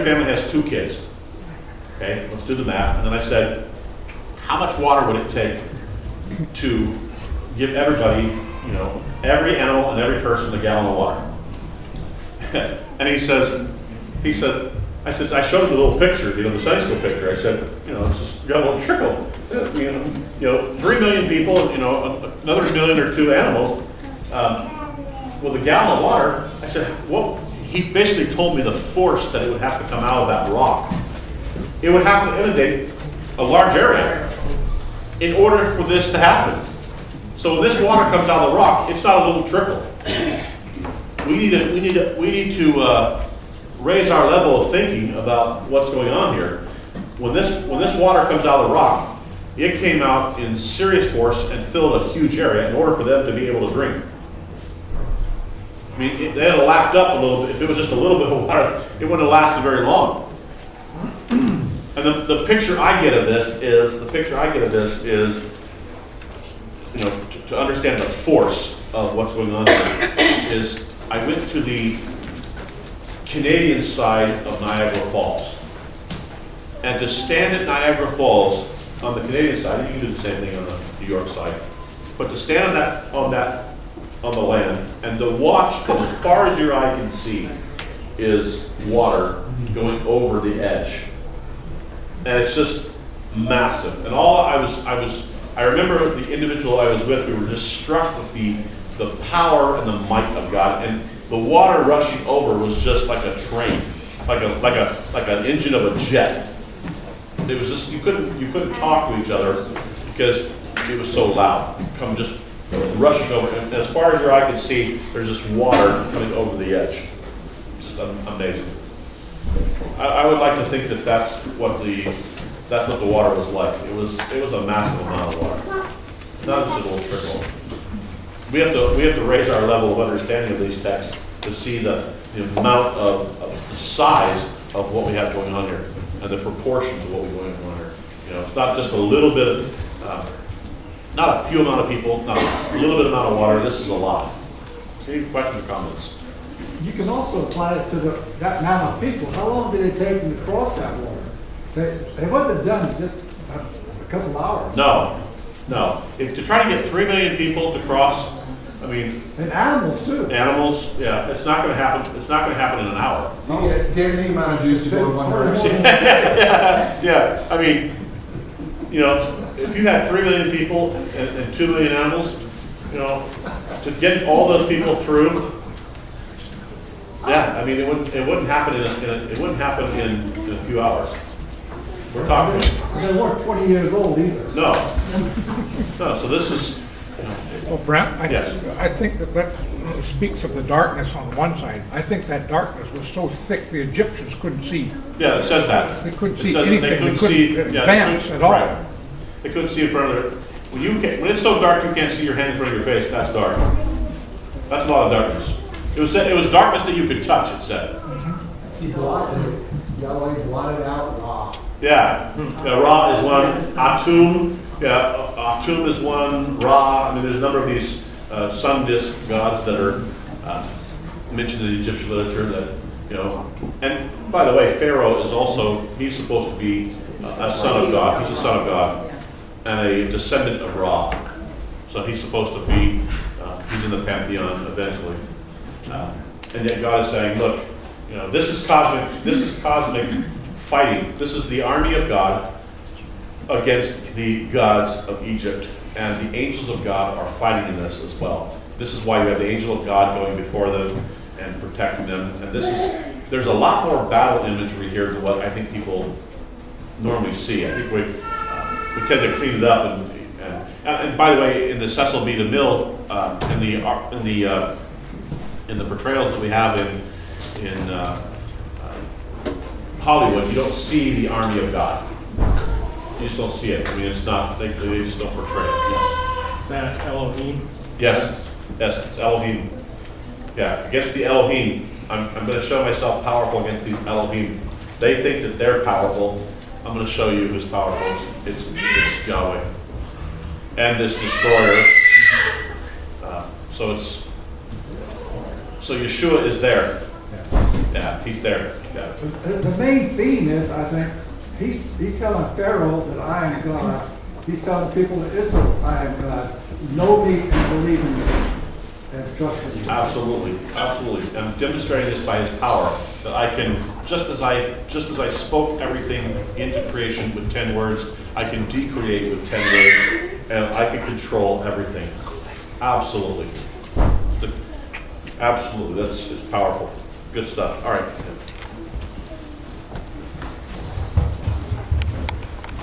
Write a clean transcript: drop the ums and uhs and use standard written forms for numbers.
family has 2 kids. Okay, let's do the math. And then I said, how much water would it take to give everybody, you know, every animal and every person a gallon of water? And I said, I showed him the little picture, you know, the Sunday school picture. I said, you know, it's just got a little trickle. You know, 3 million people, you know, another 1 million or 2 animals. With a gallon of water, I said, well, he basically told me the force that it would have to come out of that rock. It would have to inundate a large area in order for this to happen. So when this water comes out of the rock, it's not a little trickle. We need to raise our level of thinking about what's going on here. When this water comes out of the rock, it came out in serious force and filled a huge area in order for them to be able to drink. I mean, they had lapped up a little bit. If it was just a little bit of water, it wouldn't have lasted very long. And the picture I get of this is, you know, to understand the force of what's going on here, is I went to the Canadian side of Niagara Falls. And to stand at Niagara Falls on the Canadian side, you can do the same thing on the New York side, but to stand on the land and to watch as far as your eye can see is water going over the edge. And it's just massive. And I remember the individual I was with, we were just struck with the power and the might of God. And the water rushing over was just like a train, like an engine of a jet. It was just, you couldn't talk to each other because it was so loud. Come just rushing over. And as far as your eye can see, there's just water coming over the edge. Just amazing. I would like to think that that's what the water was like. It was a massive amount of water, not just a little trickle. We have to raise our level of understanding of these texts to see the amount of the size of what we have going on here and the proportions of what we're going on here. You know, it's not just a little bit, not a few amount of people, not a little bit amount of water. This is a lot. Any questions or comments? You can also apply it to that amount of people. How long did it take them to cross that water? It wasn't done in just a couple hours. No. To try to get 3 million people to cross, I mean, and animals too. Animals, yeah, it's not going to happen. It's not going to happen in an hour. You get any amount of juice to go in one direction. Yeah. I mean, you know, if you had 3 million people and 2 million animals, you know, to get all those people through. Yeah, I mean, it wouldn't happen in a few hours. We're talking. They weren't 20 years old either. No. So this is. You know, well, Brent, yes. I think that speaks of the darkness on one side. I think that darkness was so thick the Egyptians couldn't see. Yeah, it says that. They couldn't see anything. They couldn't advance at all. Right. They couldn't see in front of their. When it's so dark you can't see your hand in front of your face. That's dark. That's a lot of darkness. It was darkness that you could touch. It said. He blotted it. Yahweh blotted out Ra. Yeah, Ra is one. Atum. Yeah, Atum is one. Ra. I mean, there's a number of these sun disk gods that are mentioned in the Egyptian literature. That, you know, and by the way, Pharaoh is also, he's supposed to be a son of God. He's a son of God and a descendant of Ra. So he's supposed to be. He's in the pantheon eventually. And yet God is saying, look, you know, this is cosmic fighting. This is the army of God against the gods of Egypt. And the angels of God are fighting in this as well. This is why you have the angel of God going before them and protecting them. And there's a lot more battle imagery here than what I think people normally see. I think we tend to clean it up. And by the way, in the Cecil B. DeMille, in the portrayals that we have in Hollywood, you don't see the army of God. You just don't see it. I mean, it's not. They just don't portray it. Yes. Is that Elohim? Yes, it's Elohim. Yeah, against the Elohim. I'm going to show myself powerful against these Elohim. They think that they're powerful. I'm going to show you who's powerful. It's Yahweh. And this destroyer. So Yeshua is there. Yeah, he's there. Yeah. The main theme is, I think, he's telling Pharaoh that I am God. He's telling people of Israel, I am God. Know me and believe in me and trust in me. Absolutely, absolutely. I'm demonstrating this by his power, that I can, just as I spoke everything into creation with 10 words, I can decreate with 10 words, and I can control everything. Absolutely. Absolutely, it's powerful. Good stuff. All right.